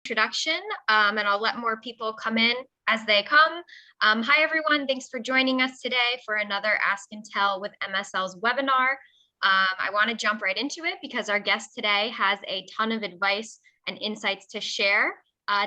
Introduction, and I'll let more people come in as they come. Hi, everyone. Thanks for joining us today for another Ask and Tell with MSL's webinar. I want to jump right into it because our guest today has a ton of advice and insights to share.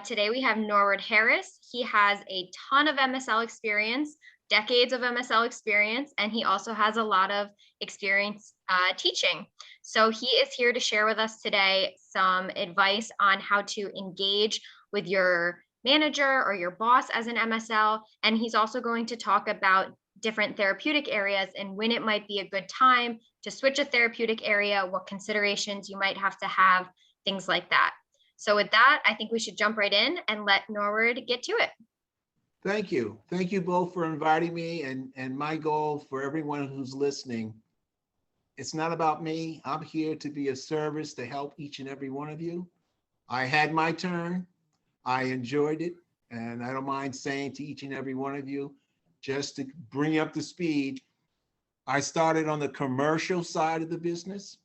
Today we have Norward Harris. He has a ton of MSL experience, decades of MSL experience, and he also has a lot of experience teaching. So he is here to share with us today some advice on how to engage with your manager or your boss as an MSL. And he's also going to talk about different therapeutic areas and when it might be a good time to switch a therapeutic area, what considerations you might have to have, things like that. So with that, I think we should jump right in and let Norward get to it. Thank you. Thank you both for inviting me. And my goal for everyone who's listening, it's not about me. I'm here to be of service to help each and every one of you. I had my turn. I enjoyed it. And I don't mind saying to each and every one of you, just to bring you up to speed, I started on the commercial side of the business.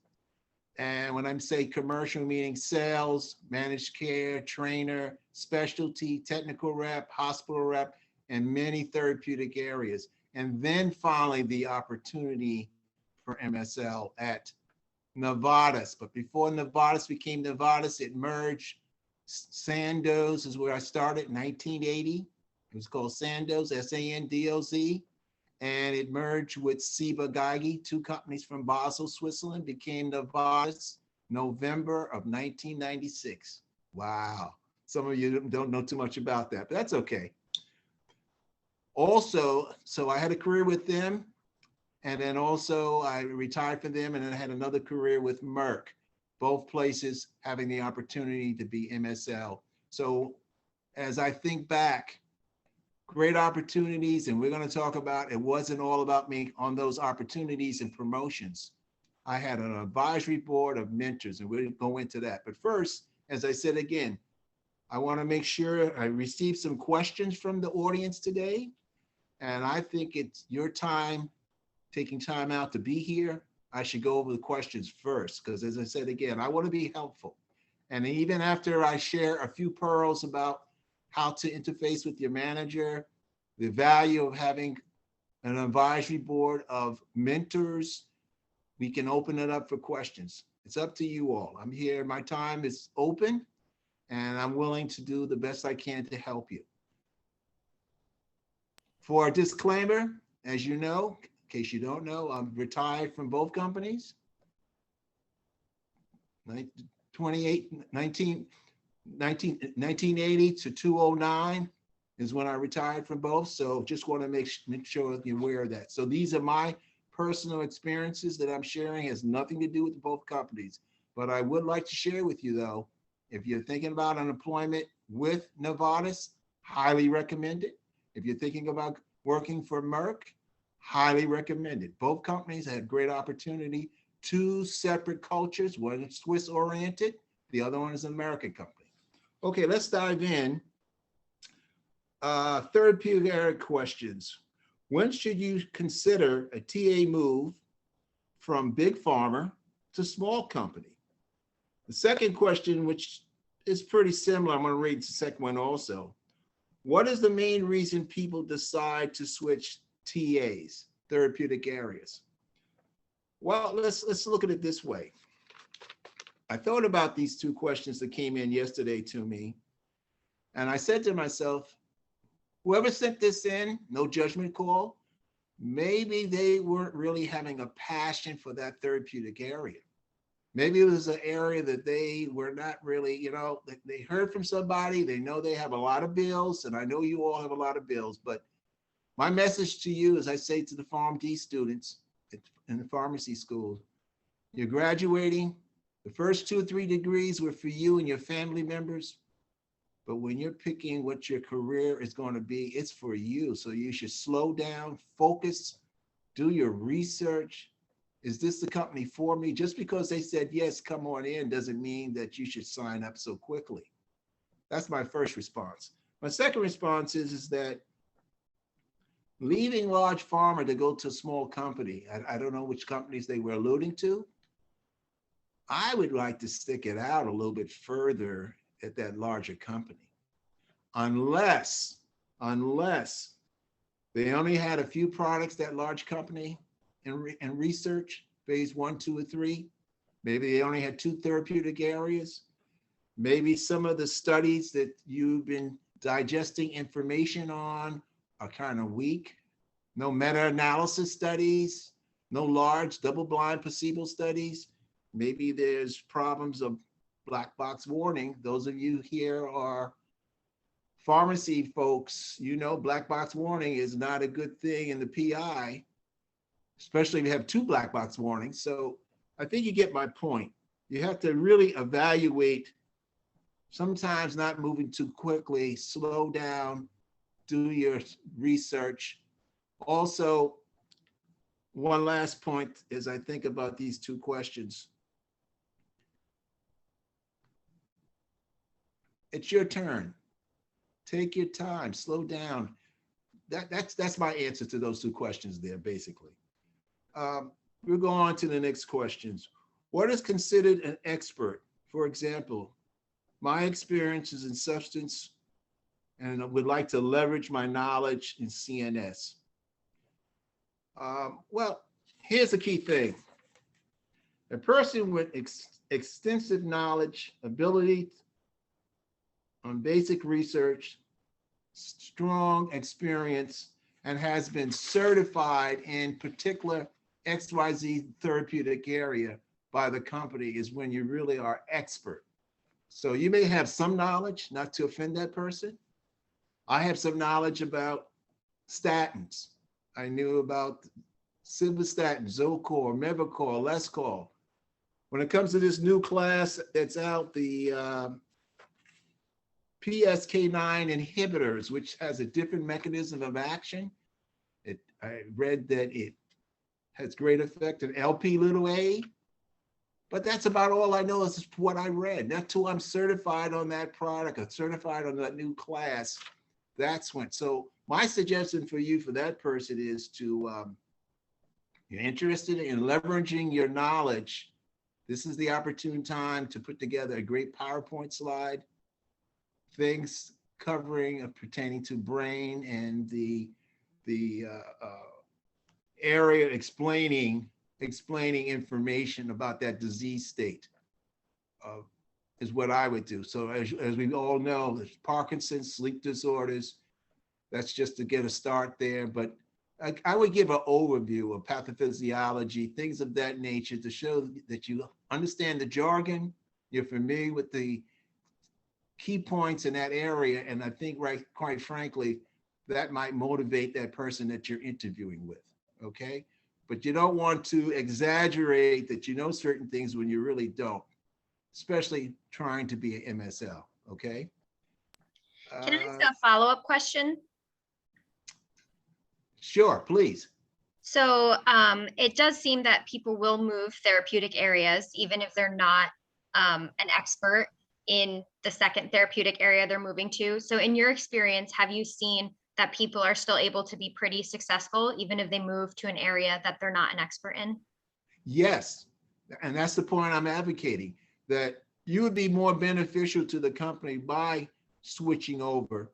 And when I say commercial, meaning sales, managed care, trainer, specialty, technical rep, hospital rep, and many therapeutic areas. And then finally, the opportunity for MSL at Novartis. But before Novartis became Novartis, it merged. Sandoz is where I started in 1980. It was called Sandoz, S-A-N-D-O-Z. And it merged with Ciba-Geigy, two companies from Basel, Switzerland, became Novartis, November of 1996. Wow. Some of you don't know too much about that, but that's okay. Also, so I had a career with them, and then also I retired from them, and then I had another career with Merck, both places having the opportunity to be MSL. So as I think back, great opportunities, and we're going to talk about, it wasn't all about me on those opportunities and promotions. I had an advisory board of mentors, and we'll go into that. But first, as I said again, I want to make sure I received some questions from the audience today. And I think it's your time, taking time out to be here. I should go over the questions first, because as I said again, I want to be helpful. And even after I share a few pearls about how to interface with your manager, the value of having an advisory board of mentors, we can open it up for questions. It's up to you all. I'm here, my time is open, and I'm willing to do the best I can to help you. For a disclaimer, as you know, in case you don't know, I'm retired from both companies. 1980 to 2009 is when I retired from both. So just want to make sure you're aware of that. So these are my personal experiences that I'm sharing. It has nothing to do with both companies. But I would like to share with you, though, if you're thinking about an employment with Novartis, highly recommend it. If you're thinking about working for Merck, highly recommend it. Both companies had great opportunity. Two separate cultures, one is Swiss oriented, the other one is an American company. Okay, let's dive in. Therapeutic area questions. When should you consider a TA move from big pharma to small company? The second question, which is pretty similar, I'm going to read the second one also. What is the main reason people decide to switch TAs, therapeutic areas? Well, let's look at it this way. I thought about these two questions that came in yesterday to me, and I said to myself, whoever sent this in, no judgment call, maybe they weren't really having a passion for that therapeutic area. Maybe it was an area that they were not really, they heard from somebody, they know they have a lot of bills, and I know you all have a lot of bills, but my message to you, as I say to the PharmD students in the pharmacy school, you're graduating, the first 2 or 3 degrees were for you and your family members, but when you're picking what your career is going to be, it's for you. So you should slow down, focus, do your research. Is this the company for me? Just because they said, yes, come on in, doesn't mean that you should sign up so quickly. That's my first response. My second response is that leaving large pharma to go to a small company, I don't know which companies they were alluding to. I would like to stick it out a little bit further at that larger company, unless they only had a few products, that large company, in research, phase 1, 2, or 3. Maybe they only had 2 therapeutic areas. Maybe some of the studies that you've been digesting information on are kind of weak. No meta-analysis studies, no large double-blind placebo studies. Maybe there's problems of black box warning. Those of you here are pharmacy folks, you know black box warning is not a good thing in the PI, especially if you have 2 black box warnings. So I think you get my point. You have to really evaluate, sometimes not moving too quickly, slow down, do your research. Also, one last point as I think about these 2 questions. It's your turn. Take your time, slow down. That's my answer to those 2 questions there, basically. We'll go on to the next questions. What is considered an expert? For example, my experience is in substance and I would like to leverage my knowledge in CNS. Well, here's the key thing. A person with extensive knowledge, ability on basic research, strong experience, and has been certified in particular XYZ therapeutic area by the company is when you really are expert. So you may have some knowledge, not to offend that person. I have some knowledge about statins. I knew about simvastatin, Zocor, Mevacor, Lescor. When it comes to this new class that's out, the PCSK9 inhibitors, which has a different mechanism of action, I read that it has great effect in Lp(a), but that's about all I know is what I read. Not till I'm certified on that product or certified on that new class, that's when. So my suggestion for you, for that person, is to, you're interested in leveraging your knowledge, this is the opportune time to put together a great PowerPoint slide, things covering pertaining to brain and the area explaining information about that disease state is what I would do. So as we all know, there's Parkinson's, sleep disorders. That's just to get a start there. But I would give an overview of pathophysiology, things of that nature, to show that you understand the jargon, you're familiar with the key points in that area. And I think, quite frankly, that might motivate that person that you're interviewing with, okay? But you don't want to exaggerate that you know certain things when you really don't, especially trying to be an MSL, okay? Can I ask a follow-up question? Sure, please. So it does seem that people will move therapeutic areas, even if they're not an expert in the second therapeutic area they're moving to. So in your experience, have you seen that people are still able to be pretty successful, even if they move to an area that they're not an expert in? Yes, and that's the point I'm advocating, that you would be more beneficial to the company by switching over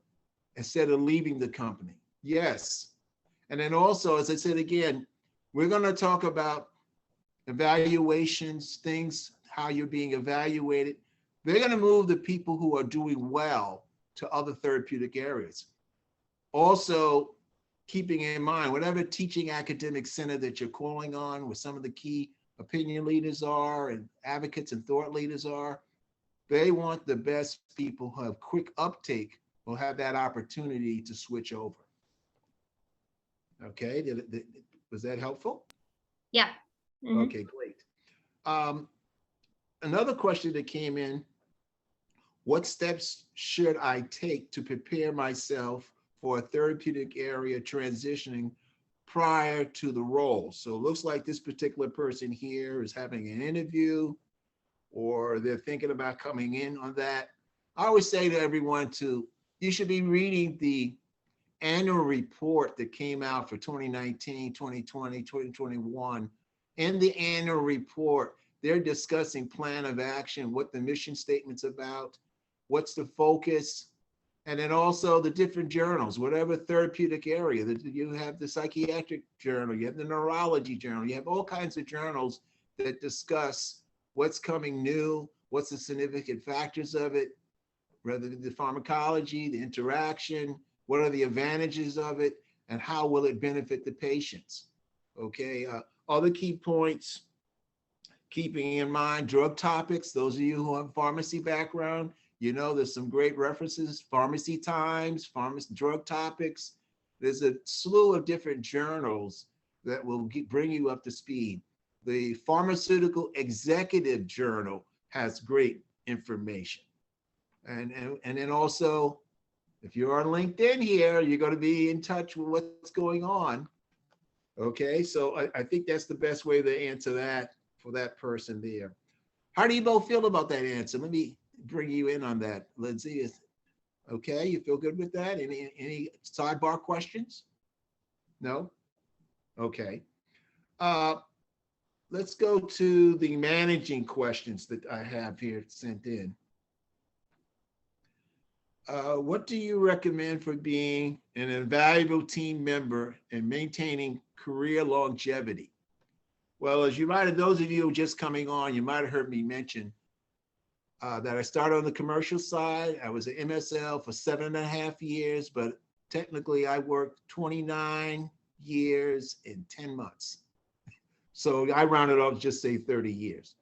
instead of leaving the company. Yes. And then also, as I said again, we're going to talk about evaluations, things, how you're being evaluated. They're going to move the people who are doing well to other therapeutic areas. Also, keeping in mind, whatever teaching academic center that you're calling on, where some of the key opinion leaders are and advocates and thought leaders are, they want the best people who have quick uptake, will have that opportunity to switch over. Okay, was that helpful? Yeah. Mm-hmm. Okay, great. Another question that came in, what steps should I take to prepare myself for a therapeutic area transitioning prior to the role? So it looks like this particular person here is having an interview, or they're thinking about coming in on that. I always say to everyone you should be reading the annual report that came out for 2019, 2020, 2021. In the annual report, they're discussing plan of action, what the mission statement's about. what's the focus, and then also the different journals, whatever therapeutic area that you have, the psychiatric journal, you have the neurology journal, you have all kinds of journals that discuss what's coming new, what's the significant factors of it, rather than the pharmacology, the interaction, what are the advantages of it, and how will it benefit the patients. Okay, other key points, keeping in mind drug topics. Those of you who have pharmacy background, you know there's some great references, Pharmacy Times, pharmacy drug topics. There's a slew of different journals that will bring you up to speed. The Pharmaceutical Executive Journal has great information. And then also, if you're on LinkedIn here, you're going to be in touch with what's going on. Okay, so I think that's the best way to answer that for that person there. How do you both feel about that answer? Let me bring you in on that, Lindsay. Okay, you feel good with that? Any sidebar questions? No? Okay. Let's go to the managing questions that I have here sent in. What do you recommend for being an invaluable team member and maintaining career longevity? Well, as you might have, those of you just coming on, you might have heard me mention that I started on the commercial side. I was an MSL for 7.5 years, but technically I worked 29 years and 10 months. So I rounded off, just say 30 years.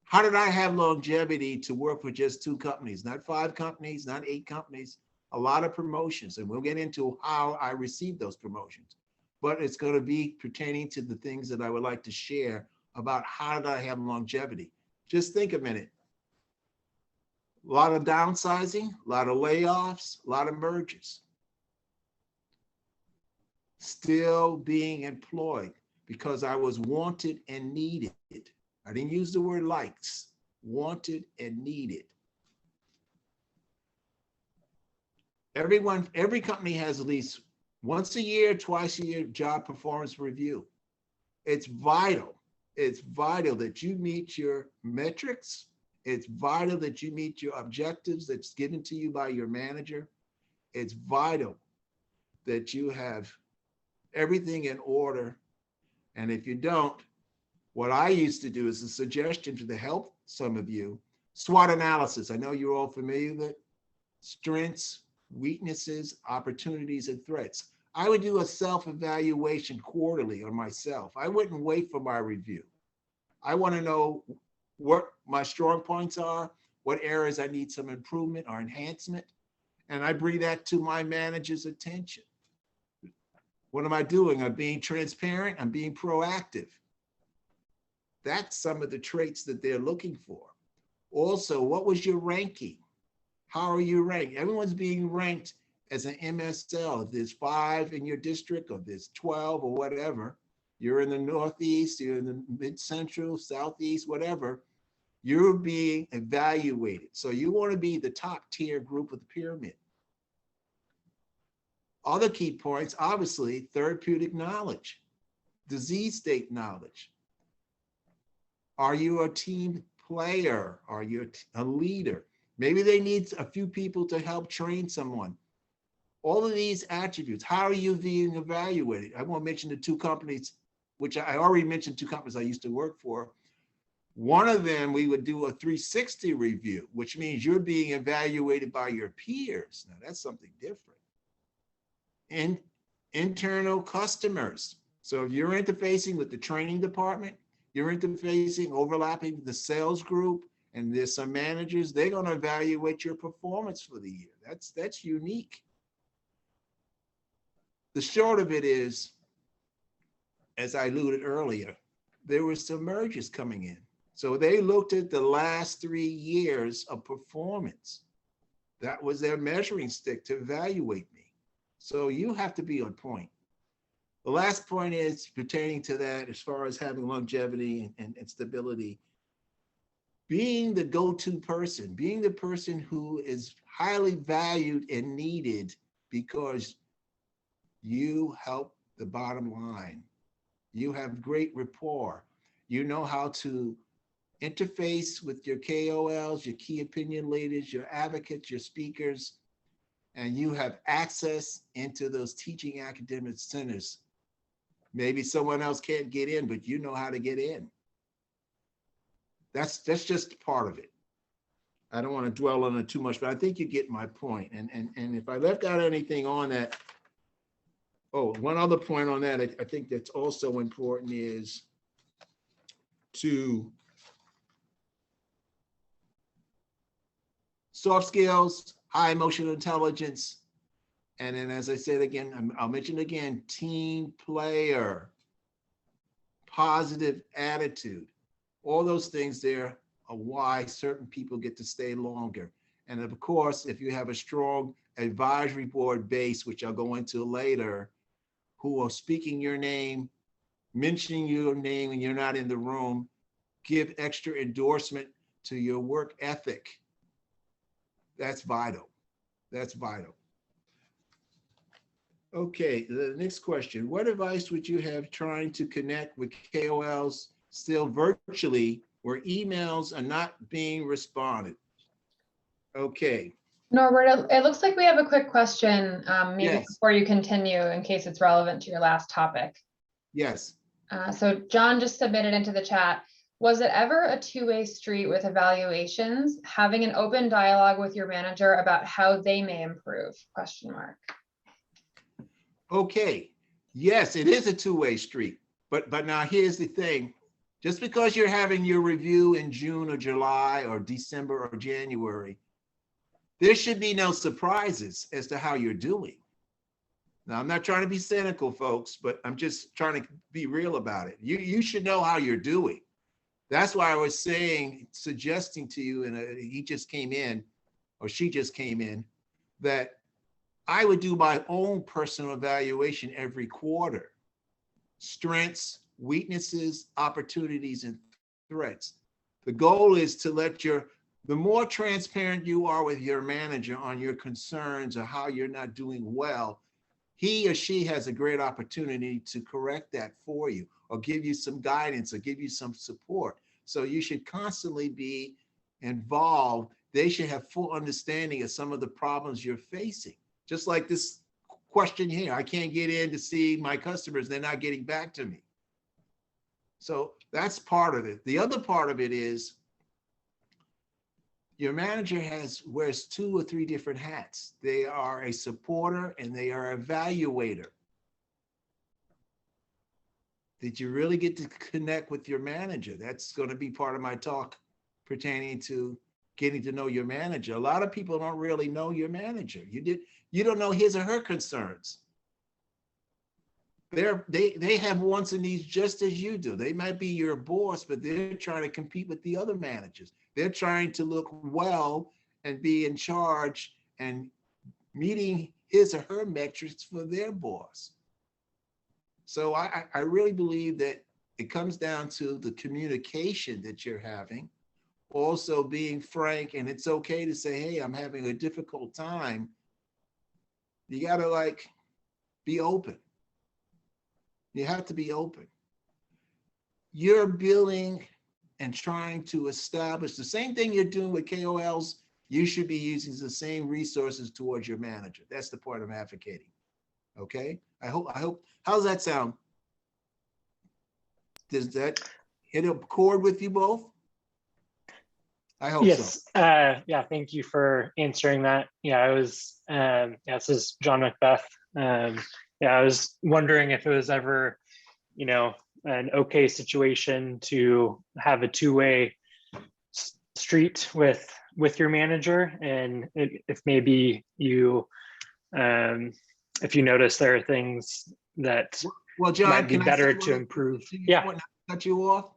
How did I have longevity to work for just 2 companies, not 5 companies, not 8 companies, a lot of promotions. And we'll get into how I received those promotions. But it's going to be pertaining to the things that I would like to share about how did I have longevity. Just think a minute. A lot of downsizing, a lot of layoffs, a lot of mergers. Still being employed because I was wanted and needed. I didn't use the word likes, wanted and needed. Every company has at least once a year, twice a year job performance review. It's vital. It's vital that you meet your metrics. It's vital that you meet your objectives that's given to you by your manager. It's vital that you have everything in order. And if you don't, what I used to do is a suggestion to help some of you, SWOT analysis. I know you're all familiar with it. Strengths, weaknesses, opportunities, and threats. I would do a self-evaluation quarterly on myself. I wouldn't wait for my review. I want to know what my strong points are, what areas I need some improvement or enhancement, and I bring that to my manager's attention. What am I doing? I'm being transparent. I'm being proactive. That's some of the traits that they're looking for. Also, what was your ranking? How are you ranked? Everyone's being ranked as an MSL. If there's 5 in your district, or there's 12 or whatever, you're in the Northeast, you're in the Mid-Central, Southeast, whatever, you're being evaluated. So you want to be the top tier group of the pyramid. Other key points, obviously, therapeutic knowledge, disease state knowledge. Are you a team player? Are you a leader? Maybe they need a few people to help train someone. All of these attributes, how are you being evaluated? I won't mention the 2 companies, which I already mentioned 2 companies I used to work for. One of them, we would do a 360 review, which means you're being evaluated by your peers. Now that's something different. And internal customers. So if you're interfacing with the training department, you're interfacing, overlapping with the sales group, and there's some managers, they're going to evaluate your performance for the year. That's unique. The short of it is, as I alluded earlier, there were some mergers coming in. So they looked at the last 3 years of performance. That was their measuring stick to evaluate me. So you have to be on point. The last point is pertaining to that, as far as having longevity and stability, being the go-to person, being the person who is highly valued and needed because you help the bottom line. You have great rapport. You know how to interface with your KOLs, your key opinion leaders, your advocates, your speakers, and you have access into those teaching academic centers. Maybe someone else can't get in, but you know how to get in. That's just part of it. I don't want to dwell on it too much, but I think you get my point. And if I left out anything on that, oh, one other point on that, I think that's also important is to soft skills, high emotional intelligence, and then as I said again, I'll mention again, team player, positive attitude, all those things there are why certain people get to stay longer. And of course, if you have a strong advisory board base, which I'll go into later, who are speaking your name, mentioning your name when you're not in the room, give extra endorsement to your work ethic. That's vital. That's vital. Okay, the next question. What advice would you have trying to connect with KOLs still virtually where emails are not being responded? Okay. Norward, it looks like we have a quick question, maybe Yes. before you continue, in case it's relevant to your last topic. Yes. So John just submitted into the chat. Was it ever a two-way street with evaluations, having an open dialogue with your manager about how they may improve? Question mark. Okay. Yes, it is a two-way street. But now here's the thing. Just because you're having your review in June or July or December or January, there should be no surprises as to how you're doing. Now, I'm not trying to be cynical, folks, but I'm just trying to be real about it. You should know how you're doing. That's why I was suggesting to you, and he just came in, or she just came in, that I would do my own personal evaluation every quarter. Strengths, weaknesses, opportunities, and threats. The goal is to the more transparent you are with your manager on your concerns or how you're not doing well, he or she has a great opportunity to correct that for you or give you some guidance or give you some support. So you should constantly be involved. They should have full understanding of some of the problems you're facing. Just like this question here, I can't get in to see my customers, they're not getting back to me. So that's part of it. The other part of it is your manager wears 2 or 3 different hats. They are a supporter and they are an evaluator. Did you really get to connect with your manager? That's going to be part of my talk pertaining to getting to know your manager. A lot of people don't really know your manager. You don't know his or her concerns. They have wants and needs just as you do. They might be your boss, but they're trying to compete with the other managers. They're trying to look well and be in charge and meeting his or her metrics for their boss. So I really believe that it comes down to the communication that you're having, also being frank, and it's okay to say, hey, I'm having a difficult time. You got to be open. You have to be open. You're building and trying to establish the same thing you're doing with KOLs. You should be using the same resources towards your manager. That's the part I'm advocating. Okay. I hope. How's that sound? Does that hit a chord with you both? I hope yes. so. Yeah. Thank you for answering that. Yeah, I was. This is John Macbeth. I was wondering if it was ever, an okay situation to have a two-way street with your manager, and if maybe you, if you notice there are things that John, might be better to improve. Yeah. Cut you off.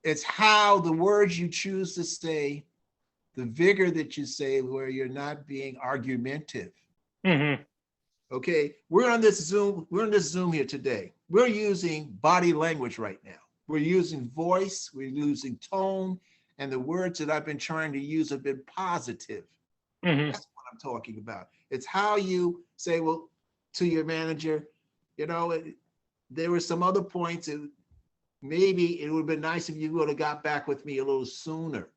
It's how the words you choose to say, the vigor that you say, where you're not being argumentative. Mm-hmm. Okay, we're on this Zoom here today. We're using body language right now. We're using voice, we're using tone, and the words that I've been trying to use have been positive. Mm-hmm. That's what I'm talking about. It's how you say, to your manager, there were some other points. maybe it would have been nice if you would have got back with me a little sooner.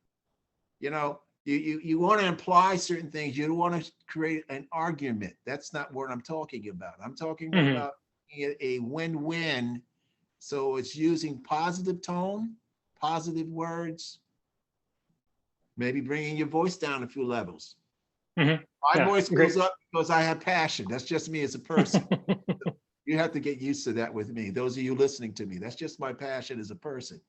You know, you want to imply certain things. You don't want to create an argument. That's not what I'm talking about. I'm talking Mhm. about a win-win. So it's using positive tone, positive words, maybe bringing your voice down a few levels. Mhm. My Yeah, voice great. goes up because I have passion. That's just me as a person. You have to get used to that with me. Those of you listening to me, that's just my passion as a person.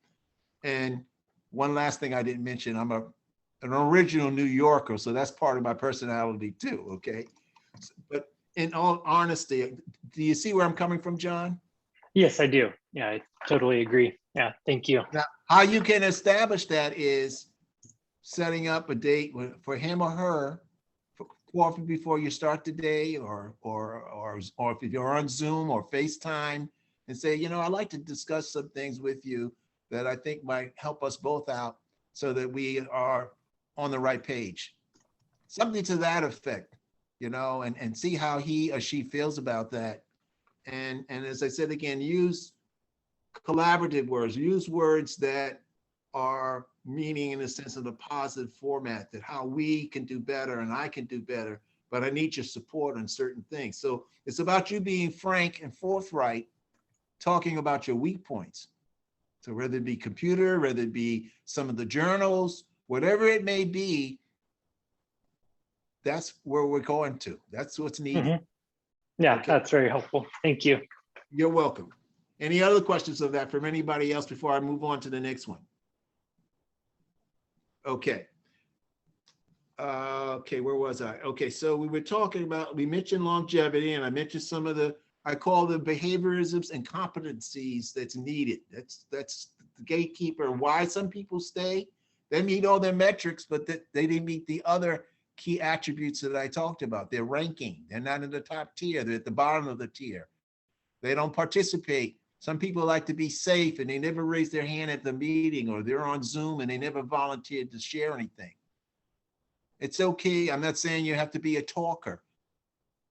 And one last thing I didn't mention, I'm an original New Yorker, so that's part of my personality too, okay? But in all honesty, do you see where I'm coming from, John? Yes, I do. Yeah, I totally agree. Yeah, thank you. Now, how you can establish that is setting up a date for him or her for coffee before you start the day, or if you're on Zoom or FaceTime, and say, you know, I'd like to discuss some things with you that I think might help us both out so that we are on the right page. Something to that effect, you know, and see how he or she feels about that. And as I said again, use collaborative words, use words that are meaning in the sense of the positive format, that how we can do better and I can do better, but I need your support on certain things. So it's about you being frank and forthright, talking about your weak points. So whether it be computer, whether it be some of the journals, whatever it may be, that's where we're going to. That's what's needed. Mhm. Yeah, Okay. that's very helpful. Thank you. You're welcome. Any other questions of that from anybody else before I move on to the next one? Okay. Okay, where was I? Okay, so we were talking about, we mentioned longevity, and I mentioned some of the, I call the behaviorisms and competencies that's needed. That's the gatekeeper. Why some people stay, they meet all their metrics, but they didn't meet the other key attributes that I talked about. Their ranking, they're not in the top tier, they're at the bottom of the tier. They don't participate. Some people like to be safe and they never raise their hand at the meeting, or they're on Zoom and they never volunteered to share anything. It's okay. I'm not saying you have to be a talker,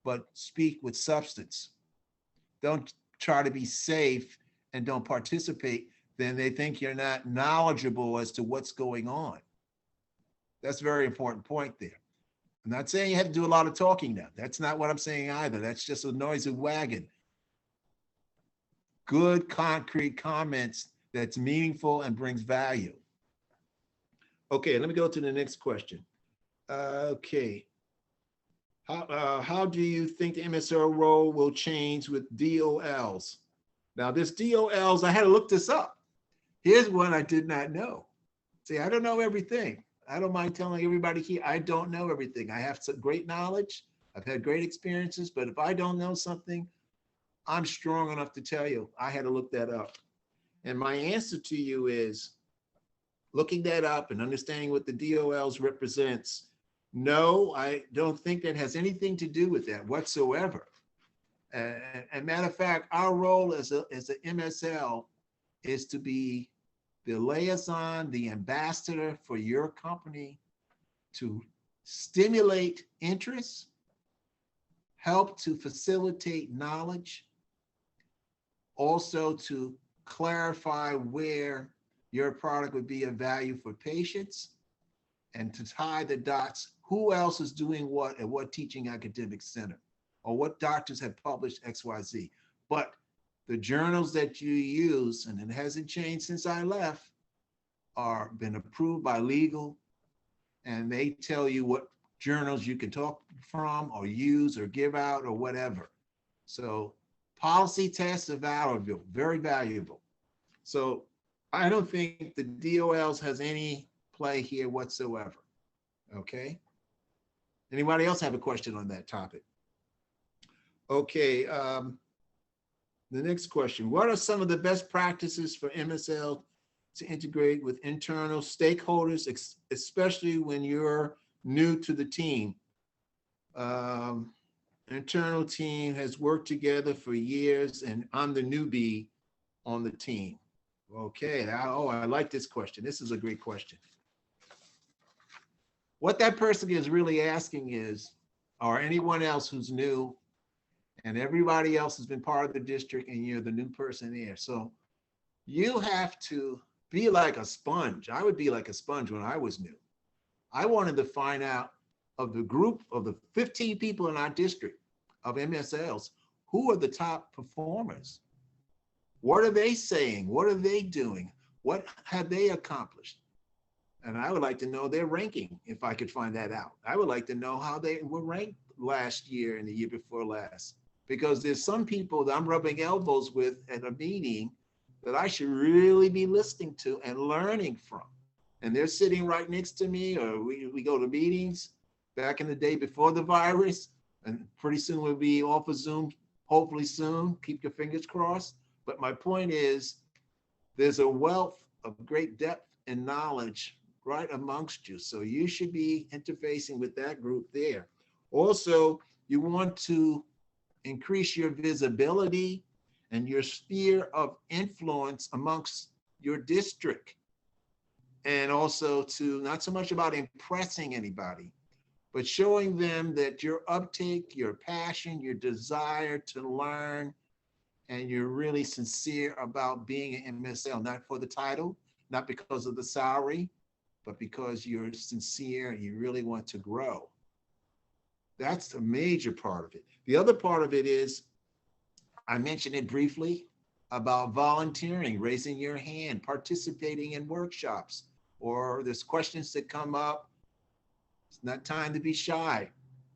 but speak with substance. Don't try to be safe and don't participate. Then they think you're not knowledgeable as to what's going on. That's a very important point there. I'm not saying you have to do a lot of talking now. That's not what I'm saying either. That's just a noisy wagon. Good, concrete comments that's meaningful and brings value. Okay, let me go to the next question. Okay. How do you think the MSL role will change with DOLs? Now, this DOLs, I had to look this up. Here's one I did not know. See, I don't know everything. I don't mind telling everybody here, I don't know everything. I have some great knowledge. I've had great experiences, but if I don't know something, I'm strong enough to tell you. I had to look that up. And my answer to you is, looking that up and understanding what the DOLs represents, no, I don't think that has anything to do with that whatsoever. And matter of fact, our role as an MSL is to be the liaison, the ambassador for your company, to stimulate interest, help to facilitate knowledge, also to clarify where your product would be of value for patients, and to tie the dots, who else is doing what at what teaching academic center, or what doctors have published XYZ. But the journals that you use, and it hasn't changed since I left, are been approved by legal, and they tell you what journals you can talk from or use or give out or whatever. So policy tests are valuable, very valuable. So I don't think the DOLs has any play here whatsoever. Okay. Anybody else have a question on that topic? Okay. The next question: what are some of the best practices for MSL to integrate with internal stakeholders, especially when you're new to the team? Internal team has worked together for years, and I'm the newbie on the team. Okay. I like this question. This is a great question. What that person is really asking is, or anyone else who's new, and everybody else has been part of the district and you're the new person there. So You have to be like a sponge. I would be like a sponge when I was new. I wanted to find out of the group of the 15 people in our district of MSLs, who are the top performers? What are they saying? What are they doing? What have they accomplished? And I would like to know their ranking if I could find that out. I would like to know how they were ranked last year and the year before last, because there's some people that I'm rubbing elbows with at a meeting that I should really be listening to and learning from. And they're sitting right next to me, or we go to meetings back in the day before the virus, and pretty soon we'll be off of Zoom, hopefully soon, keep your fingers crossed. But my point is, there's a wealth of great depth and knowledge right amongst you. So you should be interfacing with that group there. Also, you want to increase your visibility and your sphere of influence amongst your district. And also to not so much about impressing anybody, but showing them that your uptake, your passion, your desire to learn, and you're really sincere about being an MSL, not for the title, not because of the salary, but because you're sincere and you really want to grow. That's a major part of it. The other part of it is, I mentioned it briefly, about volunteering, raising your hand, participating in workshops, or there's questions that come up. It's not time to be shy.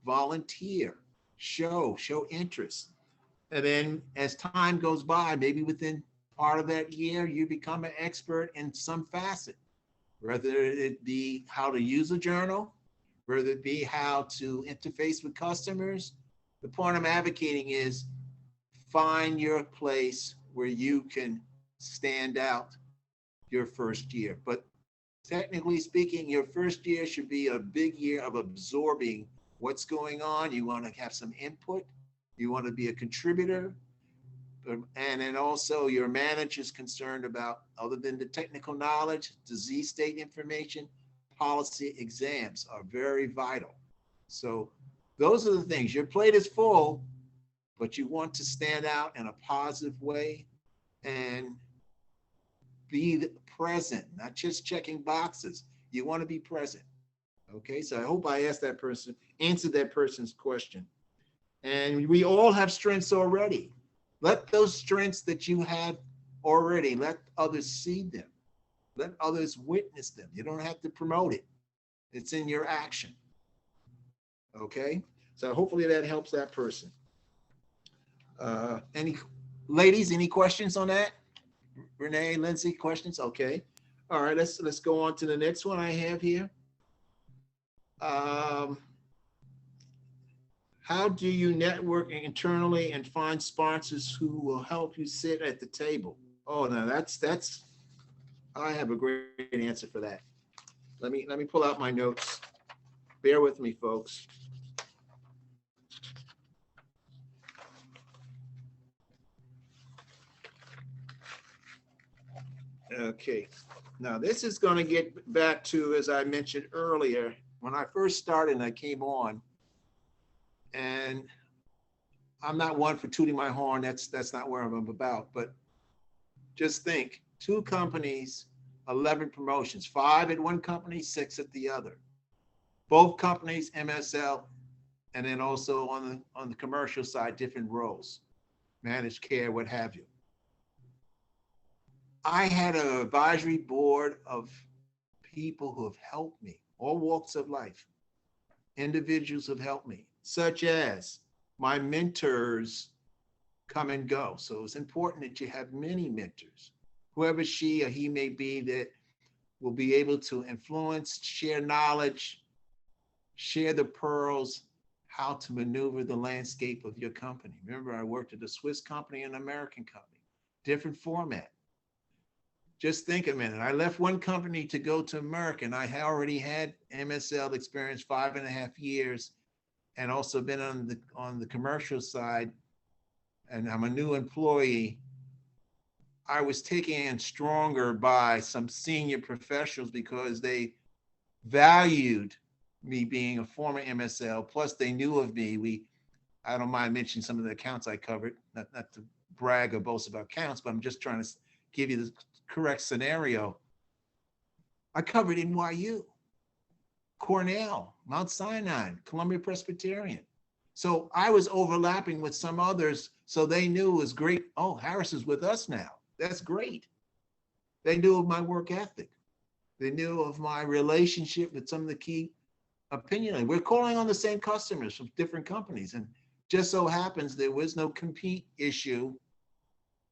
Volunteer, show interest. And then as time goes by, maybe within part of that year, you become an expert in some facet, whether it be how to use a journal, whether it be how to interface with customers. The point I'm advocating is find your place where you can stand out your first year. But technically speaking, your first year should be a big year of absorbing what's going on. You want to have some input. You want to be a contributor. And then also your manager's concerned about, other than the technical knowledge, disease state information, policy exams are very vital. So those are the things. Your plate is full, but you want to stand out in a positive way and be present, not just checking boxes. You want to be present. Okay, so I hope I answered that person's question. And we all have strengths already. Let those strengths that you have already, let others see them. Let others witness them. You don't have to promote it. It's in your action. Okay, so hopefully that helps that person. Any ladies, any questions on that? Renee, Lindsay, questions? Okay. All right, let's go on to the next one I have here. How do you network internally and find sponsors who will help you sit at the table? Oh, no, that's I have a great answer for that. Let me pull out my notes. Bear with me, folks. Okay, now this is going to get back to, as I mentioned earlier, when I first started and I came on, and I'm not one for tooting my horn, that's not where I'm about, but just think, 2 companies, 11 promotions, 5 at one company, 6 at the other. Both companies, MSL, and then also on the commercial side, different roles, managed care, what have you. I had an advisory board of people who have helped me, all walks of life. Individuals have helped me, such as my mentors come and go. So it's important that you have many mentors, whoever she or he may be, that will be able to influence, share knowledge, share the pearls, how to maneuver the landscape of your company. Remember, I worked at a Swiss company and an American company, different format. Just think a minute. I left one company to go to Merck, and I already had MSL experience 5.5 years, and also been on the commercial side, and I'm a new employee. I was taken in stronger by some senior professionals because they valued me being a former MSL, plus they knew of me. I don't mind mentioning some of the accounts I covered, not to brag or boast about accounts, but I'm just trying to give you the correct scenario, I covered NYU, Cornell, Mount Sinai, Columbia Presbyterian. So I was overlapping with some others, so they knew it was great. Oh, Harris is with us now. That's great. They knew of my work ethic. They knew of my relationship with some of the key opinion leaders. We're calling on the same customers from different companies. And just so happens there was no compete issue.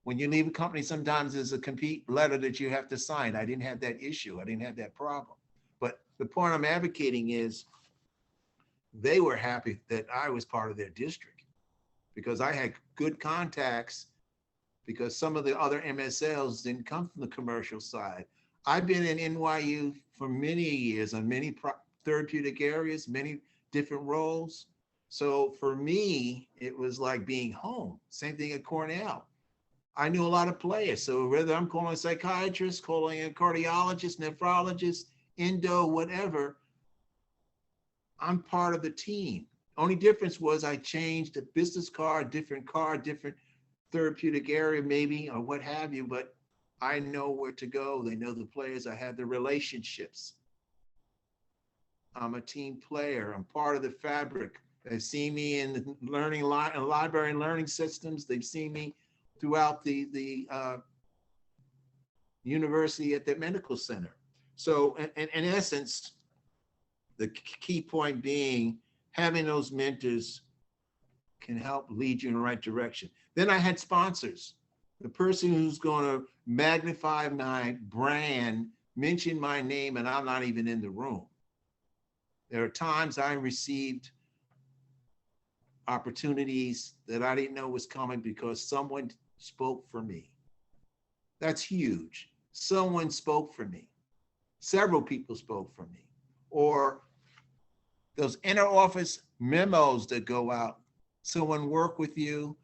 When you leave a company, sometimes there's a compete letter that you have to sign. I didn't have that issue. I didn't have that problem. But the point I'm advocating is they were happy that I was part of their district because I had good contacts, because some of the other MSLs didn't come from the commercial side. I've been in NYU for many years on many therapeutic areas, many different roles. So for me, it was like being home. Same thing at Cornell. I knew a lot of players. So whether I'm calling a psychiatrist, calling a cardiologist, nephrologist, endo, whatever, I'm part of the team. Only difference was I changed a business card, different therapeutic area maybe, or what have you, but I know where to go. They know the players. I have the relationships. I'm a team player. I'm part of the fabric. They've seen me in the learning library and learning systems. They've seen me throughout the university at the medical center. So in essence, the key point being having those mentors can help lead you in the right direction. Then I had sponsors. The person who's going to magnify my brand, mention my name, and I'm not even in the room. There are times I received opportunities that I didn't know was coming because someone spoke for me. That's huge. Someone spoke for me. Several people spoke for me. Or those inner office memos that go out. Someone work with you,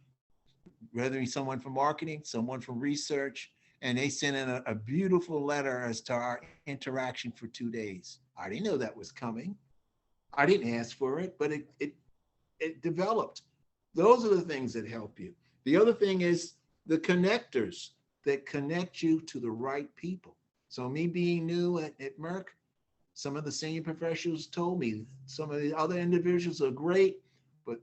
whether it's someone from marketing, someone from research, and they sent in a beautiful letter as to our interaction for 2 days. I didn't know that was coming. I didn't ask for it, but it developed. Those are the things that help you. The other thing is the connectors that connect you to the right people. So me being new at Merck, some of the senior professionals told me some of the other individuals are great, but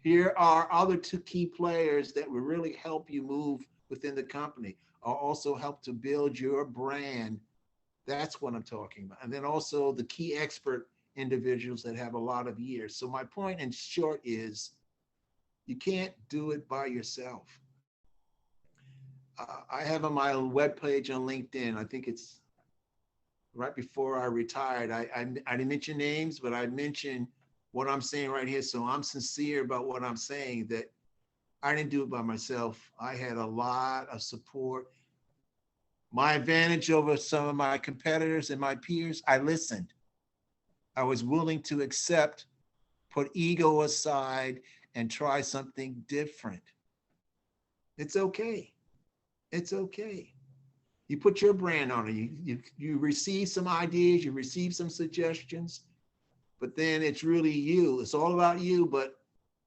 here are other two key players that will really help you move within the company, or also help to build your brand. That's what I'm talking about. And then also the key expert individuals that have a lot of years. So my point in short is you can't do it by yourself. I have on my webpage on LinkedIn, I think it's right before I retired, I didn't mention names, but I mentioned what I'm saying right here. So I'm sincere about what I'm saying, that I didn't do it by myself. I had a lot of support. My advantage over some of my competitors and my peers, I listened. I was willing to accept, put ego aside, and try something different. It's okay. It's okay. You put your brand on it. You receive some ideas, you receive some suggestions, but then it's really you. It's all about you, but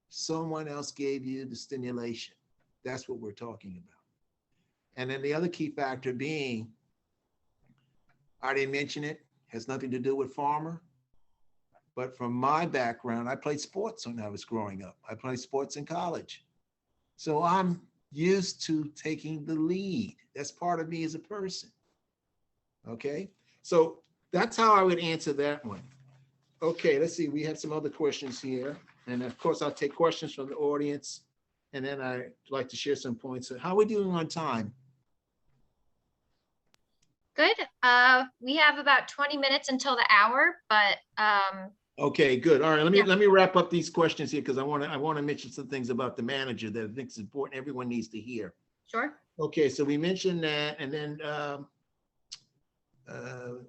someone else gave you the stimulation. That's what we're talking about. And then the other key factor being, I didn't mention it, has nothing to do with farmer, but from my background, I played sports when I was growing up. I played sports in college. So I'm used to taking the lead. That's part of me as a person. Okay, so that's how I would answer that one. Okay, let's see, we have some other questions here. And of course, I'll take questions from the audience. And then I'd like to share some points. So how are we doing on time? Good. We have about 20 minutes until the hour, but okay, good. All right, let me wrap up these questions here because I want to mention some things about the manager that I think is important. Everyone needs to hear. Sure. Okay, so we mentioned that, and then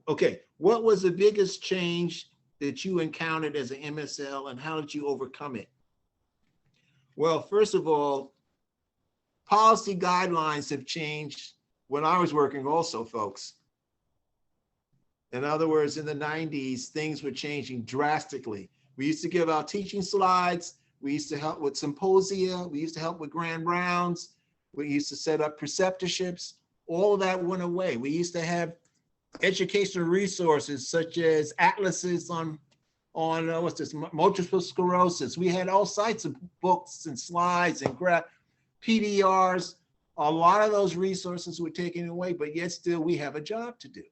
okay, what was the biggest change that you encountered as an MSL, and how did you overcome it? Well, first of all, policy guidelines have changed when I was working also, folks. In other words, in the 90s, things were changing drastically. We used to give out teaching slides. We used to help with symposia. We used to help with grand rounds. We used to set up preceptorships. all of that went away. We used to have educational resources such as atlases on what's this, multiple sclerosis. We had all sorts of books and slides and PDRs. A lot of those resources were taken away, but yet still we have a job to do.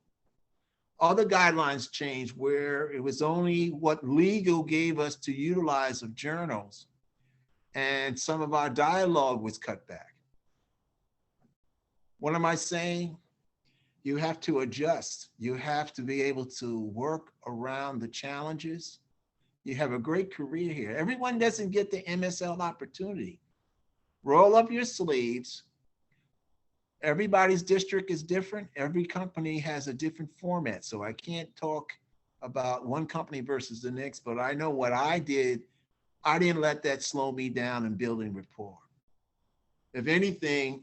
Other guidelines changed where it was only what legal gave us to utilize of journals, and some of our dialogue was cut back. What am I saying? You have to adjust. You have to be able to work around the challenges. You have a great career here. Everyone doesn't get the MSL opportunity. Roll up your sleeves. Everybody's district is different. Every company has a different format. So I can't talk about one company versus the next, but I know what I did. I didn't let that slow me down in building rapport. If anything,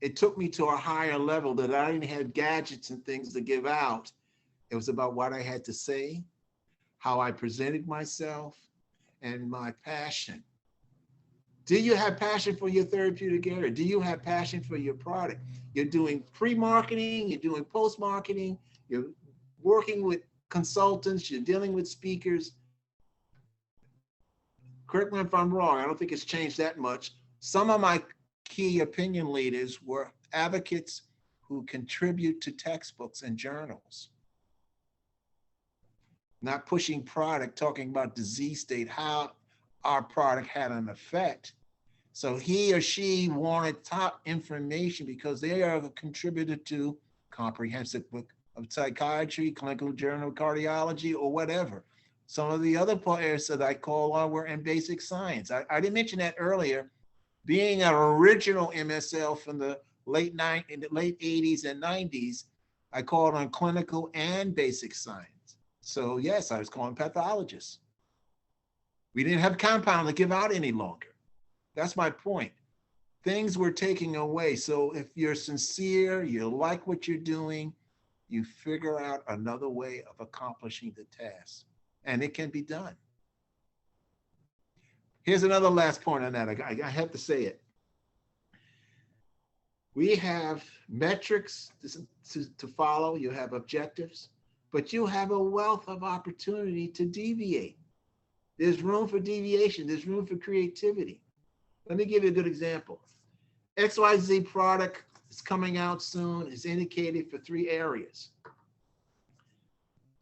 it took me to a higher level that I didn't have gadgets and things to give out. It was about what I had to say, how I presented myself, and my passion. Do you have passion for your therapeutic area? Do you have passion for your product? You're doing pre-marketing, you're doing post-marketing, you're working with consultants, you're dealing with speakers. Correct me if I'm wrong, I don't think it's changed that much. Some of my key opinion leaders were advocates who contribute to textbooks and journals. Not pushing product, talking about disease state, how our product had an effect. So he or she wanted top information because they are a contributor to comprehensive book of psychiatry, clinical journal of cardiology, or whatever. Some of the other players that I call on were in basic science. I didn't mention that earlier. Being an original MSL from the late 80s and 90s, I called on clinical and basic science. So yes, I was calling pathologists. We didn't have compound to give out any longer. That's my point. Things were taken away. So if you're sincere, you like what you're doing, you figure out another way of accomplishing the task, and it can be done. Here's another last point on that. I have to say it. We have metrics to follow. You have objectives, but you have a wealth of opportunity to deviate. There's room for deviation. There's room for creativity. Let me give you a good example. XYZ product is coming out soon. It's indicated for 3 areas.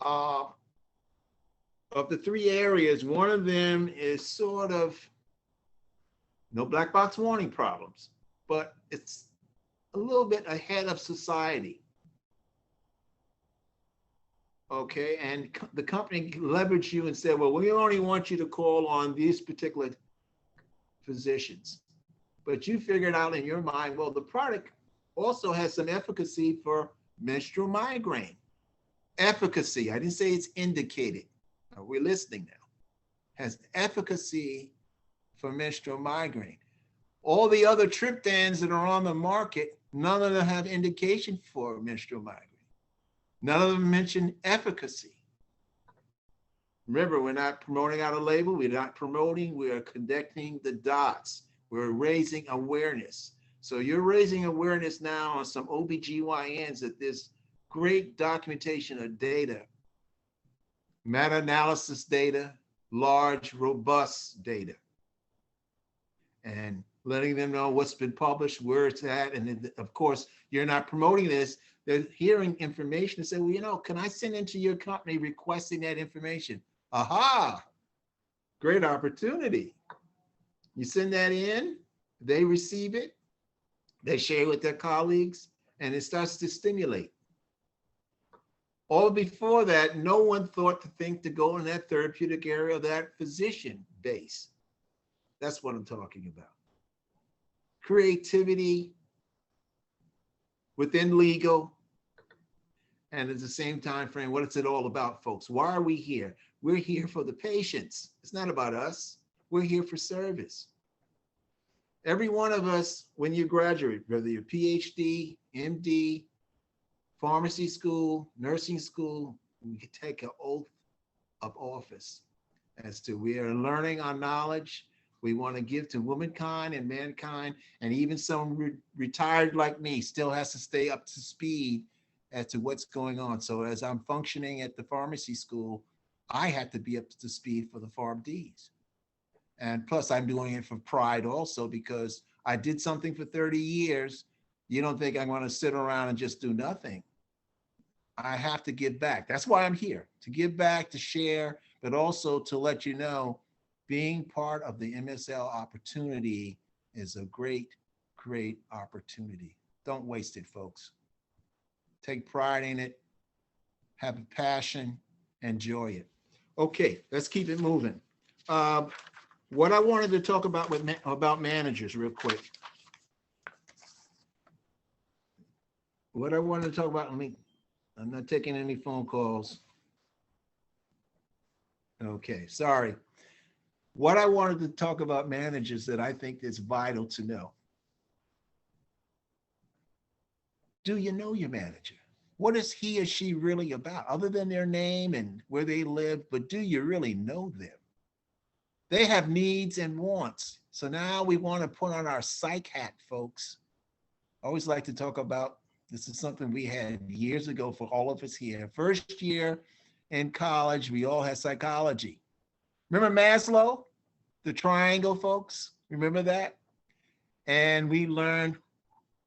Of the 3 areas, one of them is sort of no black box warning problems, but it's a little bit ahead of society. Okay, and the company leveraged you and said, well, we only want you to call on these particular physicians. But you figured out in your mind, well, the product also has some efficacy for menstrual migraine. Efficacy, I didn't say it's indicated. We're listening now. Has efficacy for menstrual migraine. All the other triptans that are on the market, none of them have indication for menstrual migraine. None of them mention efficacy. Remember, we're not promoting out a label. We're not promoting. We are connecting the dots. We're raising awareness. So you're raising awareness now on some OBGYNs that there's great documentation of data, meta-analysis data, large, robust data, and letting them know what's been published, where it's at. And then, of course, you're not promoting this. They're hearing information and say, well, you know, can I send into your company requesting that information? Aha, great opportunity. You send that in, they receive it, they share it with their colleagues, and it starts to stimulate. All before that, no one thought to think to go in that therapeutic area, that physician base. That's what I'm talking about. Creativity within legal, and at the same time frame, what is it all about, folks? Why are we here? We're here for the patients. It's not about us. We're here for service. Every one of us, when you graduate, whether you're PhD, MD, pharmacy school, nursing school, we can take an oath of office as to we are learning our knowledge. We want to give to womankind and mankind, and even some retired like me still has to stay up to speed as to what's going on. So as I'm functioning at the pharmacy school, I have to be up to speed for the PharmDs. And plus I'm doing it for pride also, because I did something for 30 years. You don't think I'm going to sit around and just do nothing. I have to give back. That's why I'm here, to give back, to share, but also to let you know, being part of the MSL opportunity is a great, great opportunity. Don't waste it, folks. Take pride in it, have a passion, enjoy it. Okay, let's keep it moving. What I wanted to talk about about managers real quick. What I wanted to talk about, I'm not taking any phone calls. Okay, sorry. What I wanted to talk about managers that I think is vital to know. Do you know your manager? What is he or she really about, other than their name and where they live? But do you really know them? They have needs and wants. So now we want to put on our psych hat, folks. I always like to talk about, this is something we had years ago for all of us here. First year in college, we all had psychology. Remember Maslow, the triangle, folks? Remember that? And we learned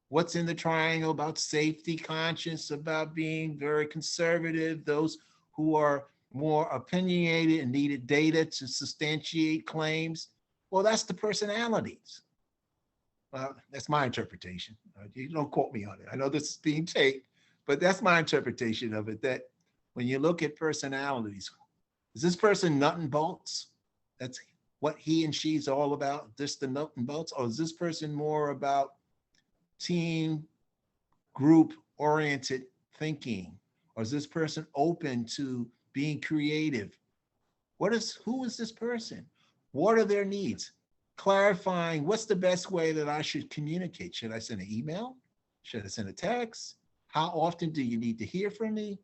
what's in the triangle about safety conscious, about being very conservative, those who are more opinionated and needed data to substantiate claims. Well, that's the personalities. Well, that's my interpretation. You don't quote me on it. I know this is being taped, but that's my interpretation of it, that when you look at personalities, is this person nut and bolts? That's what he and she's all about, just the nut and bolts? Or is this person more about team, group oriented thinking? Or is this person open to being creative? Who is this person? What are their needs? Clarifying what's the best way that I should communicate. Should I send an email? Should I send a text? How often do you need to hear from me?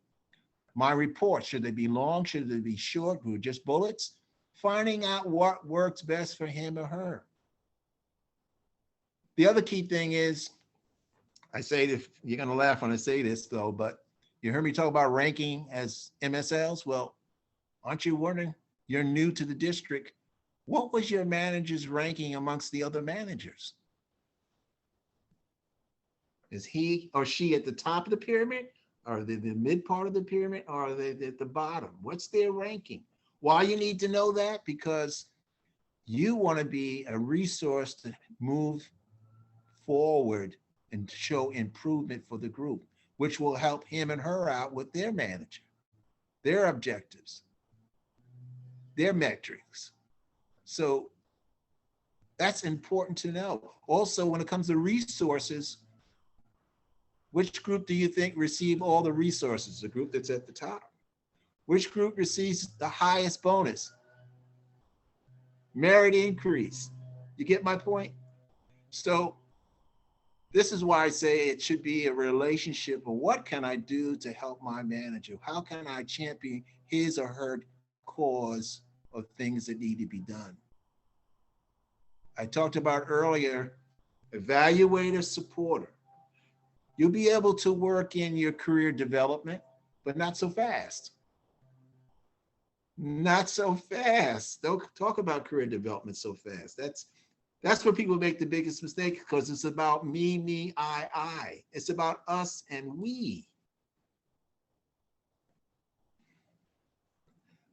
My reports, should they be long? Should they be short? Or just bullets? Finding out what works best for him or her. The other key thing is, I say this, you're going to laugh when I say this though, but you heard me talk about ranking as MSLs. Well, aren't you wondering, you're new to the district, what was your manager's ranking amongst the other managers? Is he or she at the top of the pyramid? Are they the mid part of the pyramid? Or are they at the bottom? What's their ranking? Why you need to know that? Because you want to be a resource to move forward and show improvement for the group, which will help him and her out with their manager, their objectives, their metrics. So that's important to know. Also, when it comes to resources, which group do you think receive all the resources? The group that's at the top. Which group receives the highest bonus? Merit increase. You get my point? So this is why I say it should be a relationship of what can I do to help my manager? How can I champion his or her cause of things that need to be done? I talked about earlier, evaluator, supporter. You'll be able to work in your career development, but not so fast. Not so fast. Don't talk about career development so fast. That's where people make the biggest mistake, because it's about me, I. It's about us and we.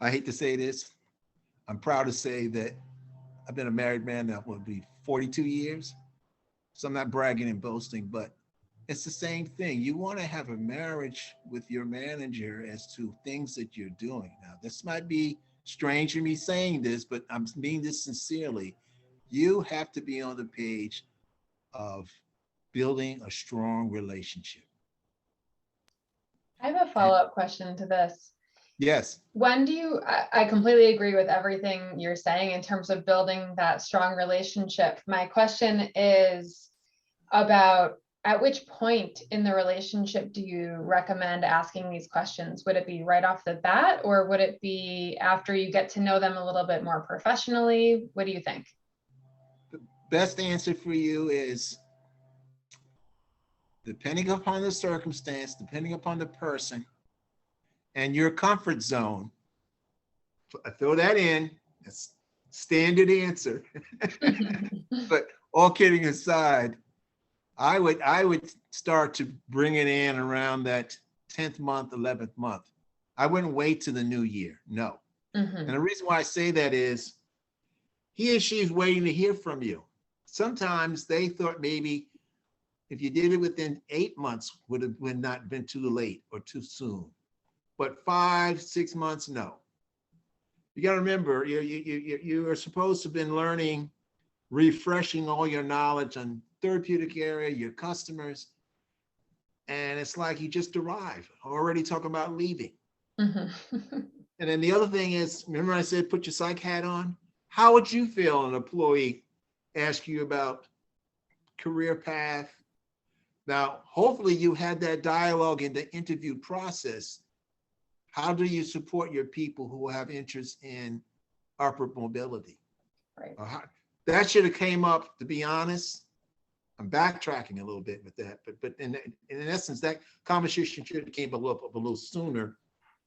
I hate to say this. I'm proud to say that I've been a married man that will be 42 years. So I'm not bragging and boasting, but it's the same thing. You want to have a marriage with your manager as to things that you're doing. Now, this might be strange for me saying this, but I'm meaning this sincerely. You have to be on the page of building a strong relationship. I have a follow-up question to this. Yes. When do you, I completely agree with everything you're saying in terms of building that strong relationship. My question is about, at which point in the relationship do you recommend asking these questions? Would it be right off the bat, or would it be after you get to know them a little bit more professionally? What do you think? best answer for you is, depending upon the circumstance, depending upon the person, and your comfort zone. I throw that in. That's standard answer. But all kidding aside, I would start to bring it in around that 10th month, 11th month. I wouldn't wait to the new year. No. And the reason why I say that is he or she is waiting to hear from you. Sometimes they thought maybe if you did it within 8 months would not been too late or too soon. But 5, 6 months, no. You got to remember, you are supposed to have been learning, refreshing all your knowledge on therapeutic area, your customers, and it's like you just arrived, already talking about leaving. And then the other thing is, remember I said, put your psych hat on? How would you feel an employee ask you about career path? Now, hopefully you had that dialogue in the interview process. How do you support your people who have interest in upward mobility? Right. That should have came up, to be honest. I'm backtracking a little bit with that, but in essence, that conversation should have came up a little sooner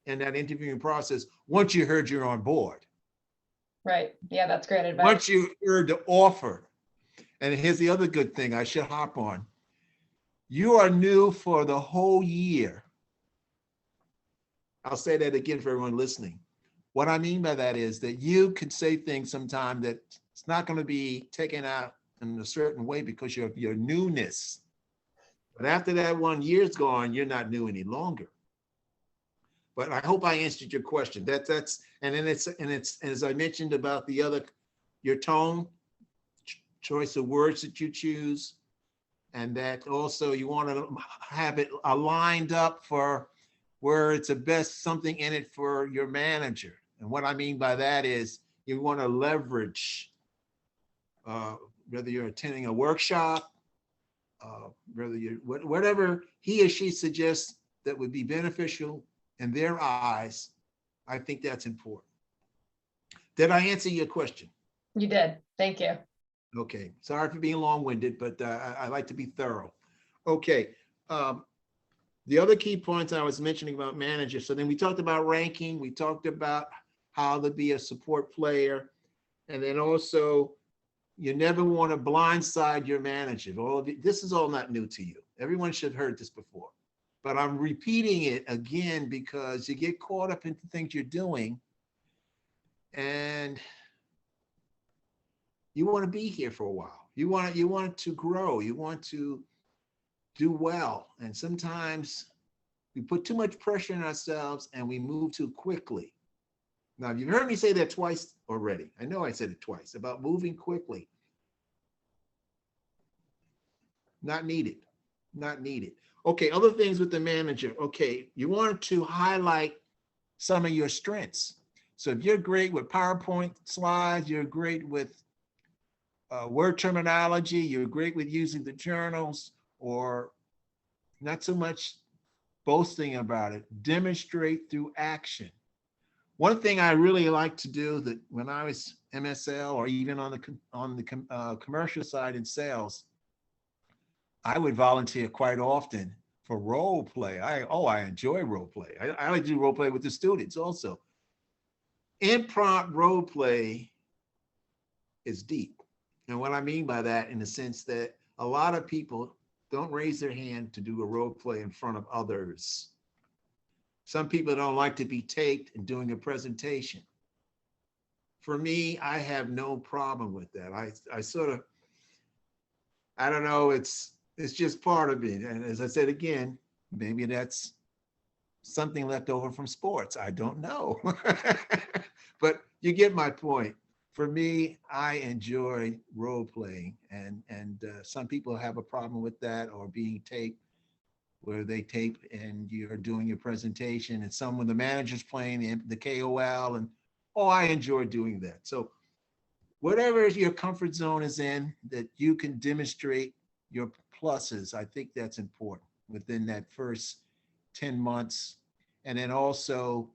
in that interviewing process once you heard you're on board. Right. Yeah, that's great advice. Once you heard the offer. And here's the other good thing I should hop on. You are new for the whole year. I'll say that again for everyone listening. What I mean by that is that you could say things sometime that it's not going to be taken out in a certain way because of your newness. But after that 1 year's gone, you're not new any longer. But I hope I answered your question. That's and it's as I mentioned about the other, your tone, choice of words that you choose, and that also you want to have it aligned up for where it's the best something in it for your manager. And what I mean by that is you want to leverage, whether you're attending a workshop, whether you whatever he or she suggests that would be beneficial in their eyes. I think that's important. Did I answer your question? You did. Thank you. Okay. Sorry for being long-winded, but I like to be thorough. Okay. The other key points I was mentioning about managers. So then we talked about ranking. We talked about how to be a support player. And then also, you never want to blindside your manager. All of it, this is all not new to you. Everyone should have heard this before. But I'm repeating it again because you get caught up into things you're doing and you want to be here for a while. You want to grow. You want to do well. And sometimes we put too much pressure on ourselves and we move too quickly. Now, you've heard me say that twice already. I know I said it twice about moving quickly. Not needed. Not needed. Okay, other things with the manager. Okay, you want to highlight some of your strengths. So if you're great with PowerPoint slides, you're great with word terminology, you're great with using the journals, or not so much boasting about it, demonstrate through action. One thing I really like to do that when I was MSL or even on the commercial side in sales, I would volunteer quite often for role play. I enjoy role play. I like to do role play with the students also. Impromptu role play is deep. And what I mean by that, in the sense that a lot of people don't raise their hand to do a role play in front of others. Some people don't like to be taped and doing a presentation. For me, I have no problem with that. I sort of, I don't know, it's just part of it. And as I said again, maybe that's something left over from sports. I don't know. But you get my point. For me, I enjoy role playing, and some people have a problem with that, or being taped, where they tape and you're doing your presentation and someone, the manager's playing the KOL, and I enjoy doing that. So whatever your comfort zone is in, that you can demonstrate your pluses, I think that's important within that first 10 months. And then also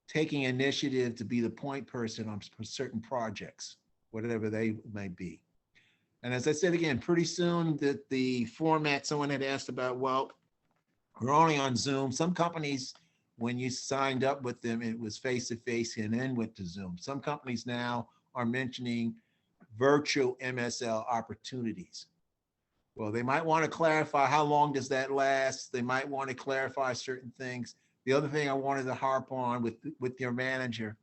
taking initiative to be the point person on certain projects, whatever they may be. And as I said again, pretty soon that the format someone had asked about, well, we're only on Zoom. Some companies, when you signed up with them, it was face-to-face and then went to Zoom. Some companies now are mentioning virtual MSL opportunities. Well, they might want to clarify how long does that last. They might want to clarify certain things. The other thing I wanted to harp on with your manager,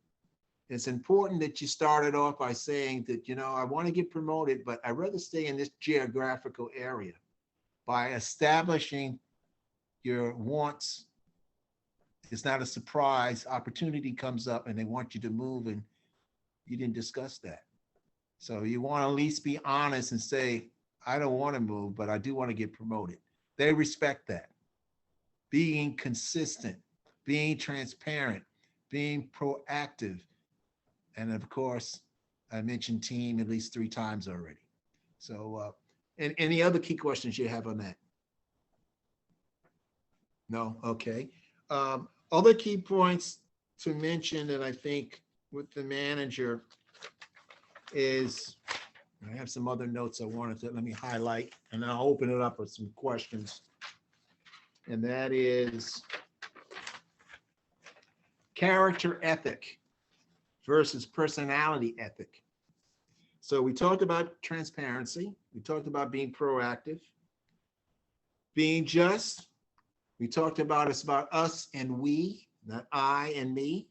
it's important that you started off by saying that, I want to get promoted, but I'd rather stay in this geographical area. By establishing your wants, it's not a surprise. Opportunity comes up and they want you to move, and you didn't discuss that. So you want to at least be honest and say, I don't want to move, but I do want to get promoted. They respect that. Being consistent, being transparent, being proactive. And of course, I mentioned team at least 3 times already. So, and any other key questions you have on that? No? Okay. Other key points to mention that I think with the manager is, I have some other notes I wanted to, let me highlight, and then I'll open it up with some questions. And that is character ethic versus personality ethic. So we talked about transparency. We talked about being proactive, being just. We talked about it's about us and we, not I and me.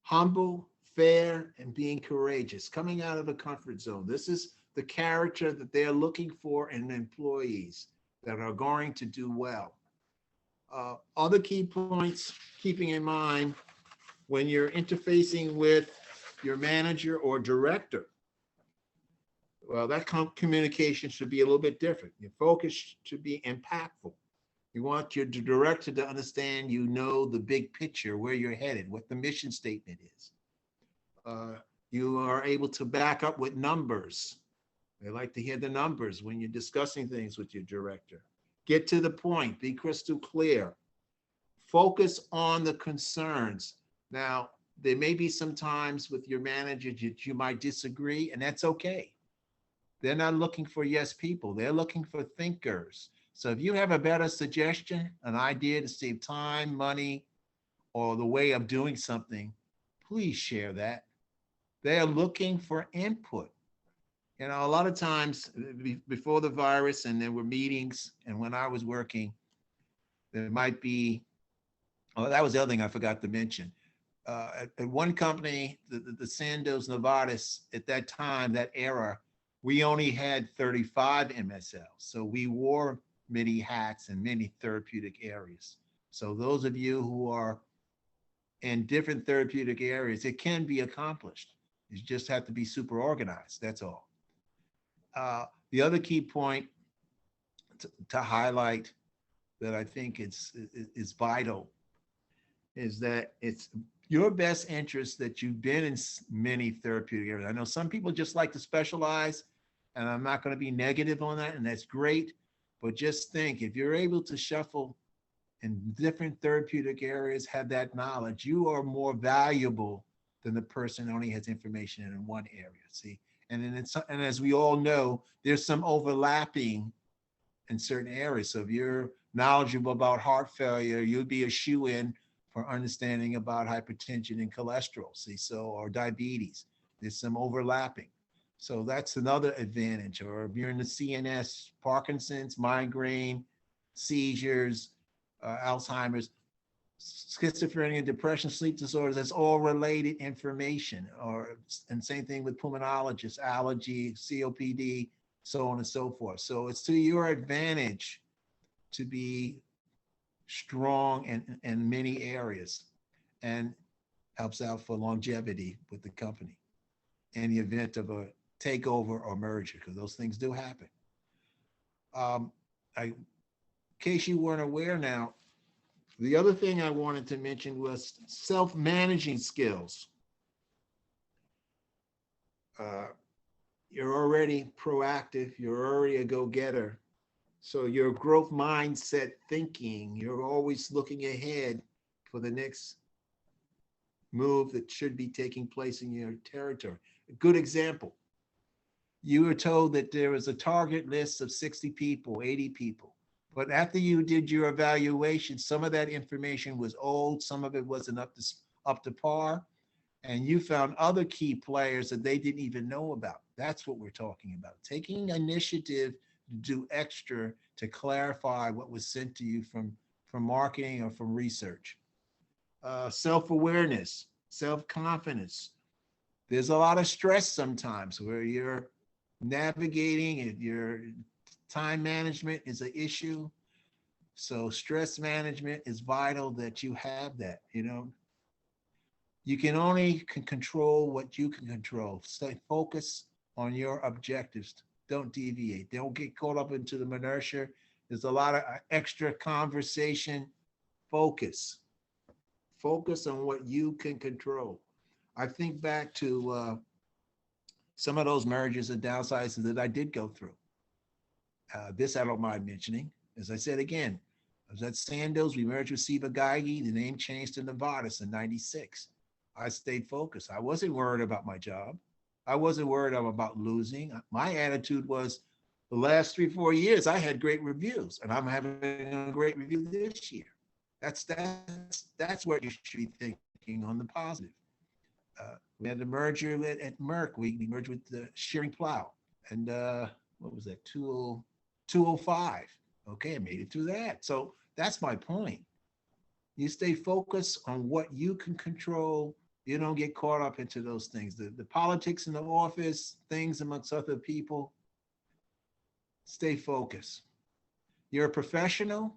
Humble, fair, and being courageous, coming out of a comfort zone. This is the character that they're looking for in employees that are going to do well. Other key points, keeping in mind when you're interfacing with your manager or director, well, that communication should be a little bit different. Your focus should be impactful. You want your director to understand, the big picture, where you're headed, what the mission statement is. You are able to back up with numbers. They like to hear the numbers when you're discussing things with your director. Get to the point, be crystal clear. Focus on the concerns. Now, there may be some times with your manager that you might disagree, and that's okay. They're not looking for yes people. They're looking for thinkers. So if you have a better suggestion, an idea to save time, money, or the way of doing something, please share that. They're looking for input. A lot of times before the virus, and there were meetings, and when I was working, there might be, that was the other thing I forgot to mention. At one company, the Sandoz Novartis, at that time, that era, we only had 35 MSLs. So we wore many hats in many therapeutic areas. So those of you who are in different therapeutic areas, it can be accomplished. You just have to be super organized, that's all. The other key point to highlight that I think is vital is that it's your best interest that you've been in many therapeutic areas. I know some people just like to specialize, and I'm not going to be negative on that, and that's great. But just think, if you're able to shuffle in different therapeutic areas, have that knowledge, you are more valuable than the person who only has information in one area. See, and as we all know, there's some overlapping in certain areas. So if you're knowledgeable about heart failure, you'll be a shoe-in for understanding about hypertension and cholesterol. See, or diabetes. There's some overlapping. So that's another advantage. Or if you're in the CNS, Parkinson's, migraine, seizures, Alzheimer's, schizophrenia, depression, sleep disorders, that's all related information. And same thing with pulmonologists, allergy, COPD, so on and so forth. So it's to your advantage to be strong in many areas, and helps out for longevity with the company in the event of a takeover or merger, because those things do happen. In case you weren't aware now, the other thing I wanted to mention was self-managing skills. You're already proactive, you're already a go-getter. So your growth mindset thinking, you're always looking ahead for the next move that should be taking place in your territory. A good example, You were told that there was a target list of 60 people, 80 people. But after you did your evaluation, some of that information was old, some of it wasn't up to par, and you found other key players that they didn't even know about. That's what we're talking about. Taking initiative to do extra to clarify what was sent to you from marketing or from research. Self-awareness, self-confidence. There's a lot of stress sometimes where you're navigating and your time management is an issue. So stress management is vital that you have that, you know. You can only control what you can control. Stay focused on your objectives. Don't deviate. Don't get caught up into the minutia. There's a lot of extra conversation. Focus. Focus on what you can control. I think back to some of those mergers and downsizes that I did go through. This I don't mind mentioning. As I said again, I was at Sandoz. We merged with Ciba-Geigy. The name changed to Novartis in '96. I stayed focused. I wasn't worried about my job. I wasn't worried about losing. My attitude was the last 3-4 years, I had great reviews, and I'm having a great review this year. That's what you should be thinking on the positive. We had the merger at Merck. We merged with the Shearing Plow. And what was that, 205. Okay, I made it through that. So that's my point. You stay focused on what you can control. You don't get caught up into those things. The politics in the office, things amongst other people. Stay focused. You're a professional.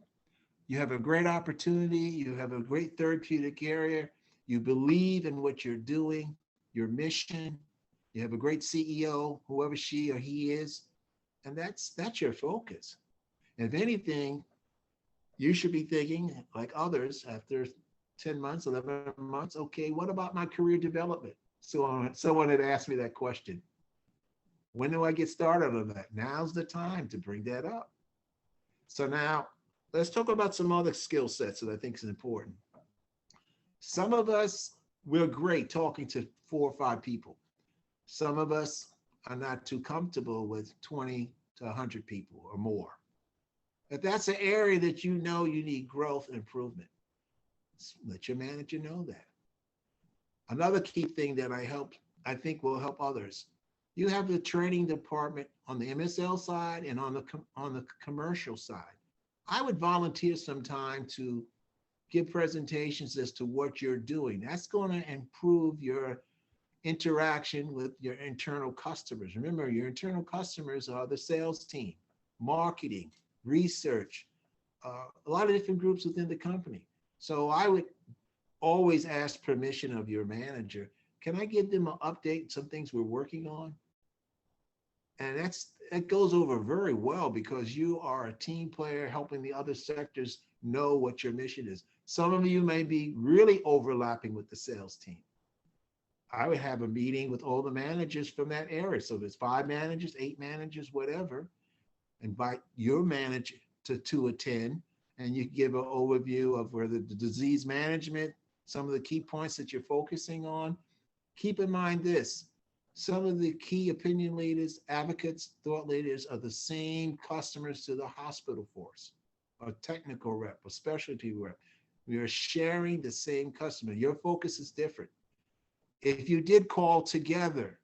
You have a great opportunity. You have a great therapeutic area. You believe in what you're doing, your mission. You have a great CEO, whoever she or he is. And that's your focus. If anything, you should be thinking, like others, after 10 months, 11 months, okay, what about my career development? So someone had asked me that question. When do I get started on that? Now's the time to bring that up. So now let's talk about some other skill sets that I think is important. Some of us, we're great talking to 4 or 5 people. Some of us are not too comfortable with 20 to 100 people or more. If that's an area that you know you need growth and improvement, let your manager know that. Another key thing that I think will help others. You have the training department on the MSL side and on the commercial side. I would volunteer some time to give presentations as to what you're doing. That's going to improve your interaction with your internal customers. Remember, your internal customers are the sales team, marketing, research, a lot of different groups within the company. So I would always ask permission of your manager. Can I give them an update, some things we're working on? And that goes over very well because you are a team player helping the other sectors know what your mission is. Some of you may be really overlapping with the sales team. I would have a meeting with all the managers from that area. So there's 5 managers, 8 managers, whatever. Invite your manager to attend, and you give an overview of where the disease management, some of the key points that you're focusing on. Keep in mind this, some of the key opinion leaders, advocates, thought leaders are the same customers to the hospital force, a technical rep, a specialty rep. We are sharing the same customer. Your focus is different. If you did call together,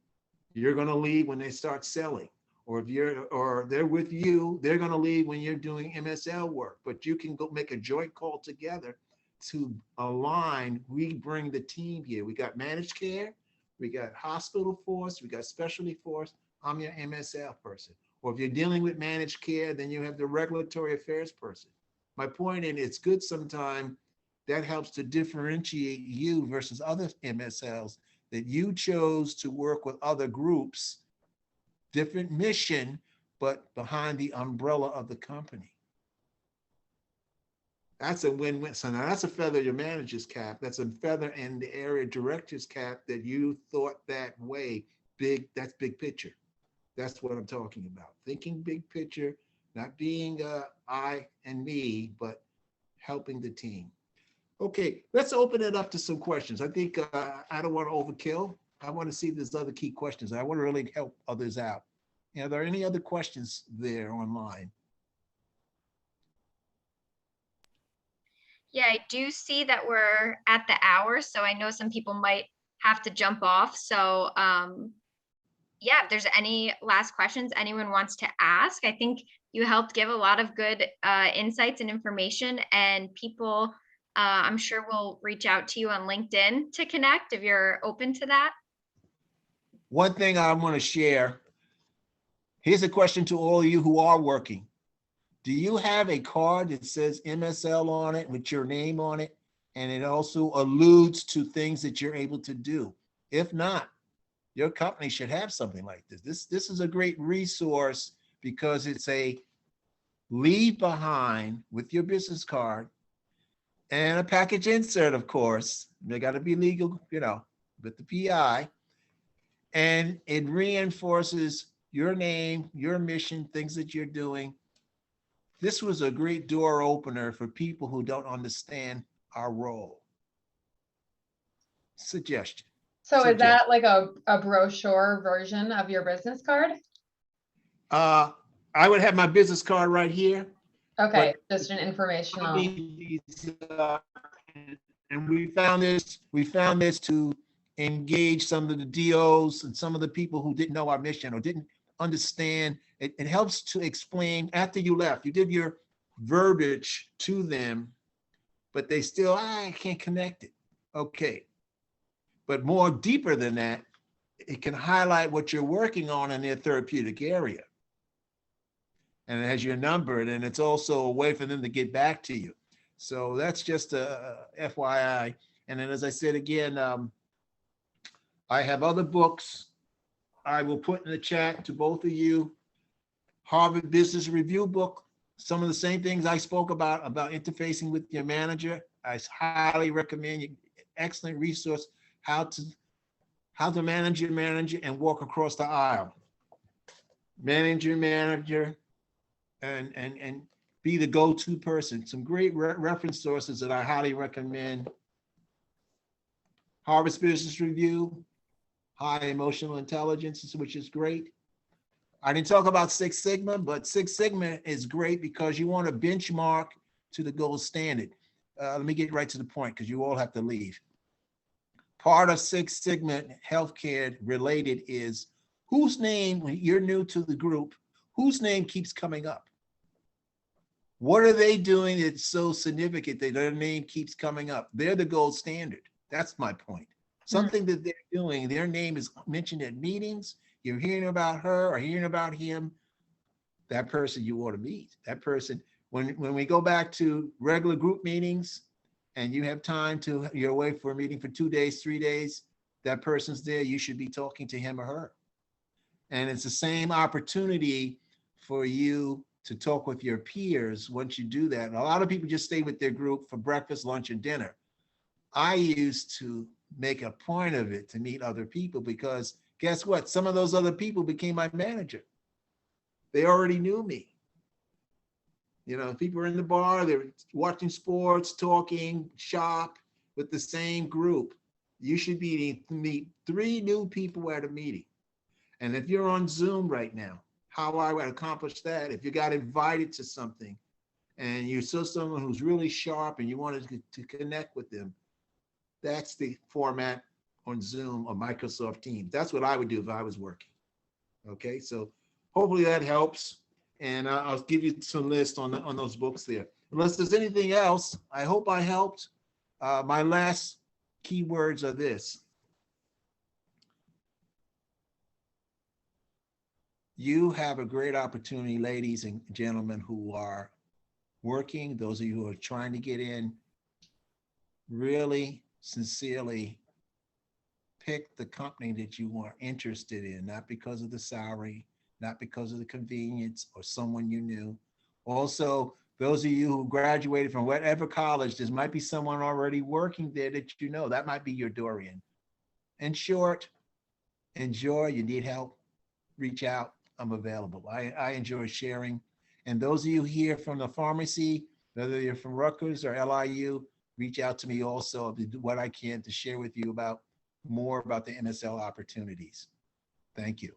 you're going to leave when they start selling. Or if they're with you, they're going to leave when you're doing MSL work. But you can go make a joint call together to align. We bring the team here. We got managed care, we got hospital force, we got specialty force. I'm your MSL person. Or if you're dealing with managed care, then you have the regulatory affairs person. My point is, it's good sometimes that helps to differentiate you versus other MSLs, that you chose to work with other groups, different mission, but behind the umbrella of the company. That's a win-win. So now that's a feather in your manager's cap. That's a feather in the area director's cap that you thought that way. Big, that's big picture. That's what I'm talking about. Thinking big picture, not being I and me, but helping the team. Okay, let's open it up to some questions. I think I don't want to overkill. I want to see if there's other key questions. I want to really help others out. Are there any other questions there online? Yeah, I do see that we're at the hour, so I know some people might have to jump off. So yeah, if there's any last questions anyone wants to ask, I think you helped give a lot of good insights and information, and people I'm sure will reach out to you on LinkedIn to connect if you're open to that. One thing I want to share, here's a question to all of you who are working. Do you have a card that says MSL on it with your name on it? And it also alludes to things that you're able to do. If not, your company should have something like this. This is a great resource because it's a leave behind with your business card and a package insert, of course. They got to be legal, with the PI. And it reinforces your name, your mission, things that you're doing. This was a great door opener for people who don't understand our role. Suggestion. So is that like a brochure version of your business card? I would have my business card right here. Okay, just an informational. And we found this to engage some of the DOs and some of the people who didn't know our mission or didn't understand. It helps to explain after you left. You did your verbiage to them, but they still, I can't connect it. Okay. But more deeper than that, it can highlight what you're working on in their therapeutic area. And it has your number, and it's also a way for them to get back to you. So that's just a FYI. And then, as I said again, I have other books I will put in the chat to both of you. Harvard Business Review book, some of the same things I spoke about interfacing with your manager. I highly recommend you. Excellent resource, how to manage your manager and walk across the aisle. Manage your manager and be the go-to person. Some great reference sources that I highly recommend. Harvard Business Review, High Emotional Intelligence, which is great. I didn't talk about Six Sigma, but Six Sigma is great because you want to benchmark to the gold standard. Let me get right to the point because you all have to leave. Part of Six Sigma healthcare related is whose name, when you're new to the group, whose name keeps coming up? What are they doing that's so significant that their name keeps coming up? They're the gold standard. That's my point. Something that they're doing, their name is mentioned at meetings. You're hearing about her or hearing about him. That person you want to meet. That person, when we go back to regular group meetings and you have time to, you're away for a meeting for 2 days, 3 days, that person's there, you should be talking to him or her. And it's the same opportunity for you to talk with your peers once you do that. And a lot of people just stay with their group for breakfast, lunch, and dinner. I used to make a point of it to meet other people because guess what? Some of those other people became my manager. They already knew me. People were in the bar, they were watching sports, talking, shop with the same group. You should meet 3 new people at a meeting. And if you're on Zoom right now, how I would accomplish that, if you got invited to something and you saw someone who's really sharp and you wanted to connect with them, that's the format on Zoom or Microsoft Teams. That's what I would do if I was working. Okay, so hopefully that helps. And I'll give you some list on those books there. Unless there's anything else, I hope I helped. My last keywords are this. You have a great opportunity, ladies and gentlemen who are working, those of you who are trying to get in, really sincerely pick the company that you are interested in, not because of the salary, not because of the convenience or someone you knew. Also, those of you who graduated from whatever college, there might be someone already working there that you know. That might be your door in. In short, enjoy. You need help, reach out. I'm available. I enjoy sharing. And those of you here from the pharmacy, whether you're from Rutgers or LIU, reach out to me also to do what I can to share with you more about the MSL opportunities. Thank you.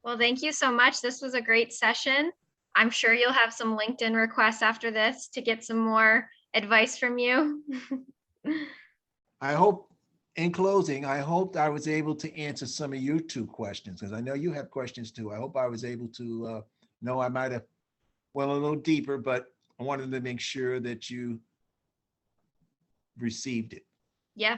Well, thank you so much. This was a great session. I'm sure you'll have some LinkedIn requests after this to get some more advice from you. I hope, in closing, I hoped I was able to answer some of your two questions, because I know you have questions too. I hope I was able to, know I might have went a little deeper, but I wanted to make sure that you received it. Yeah,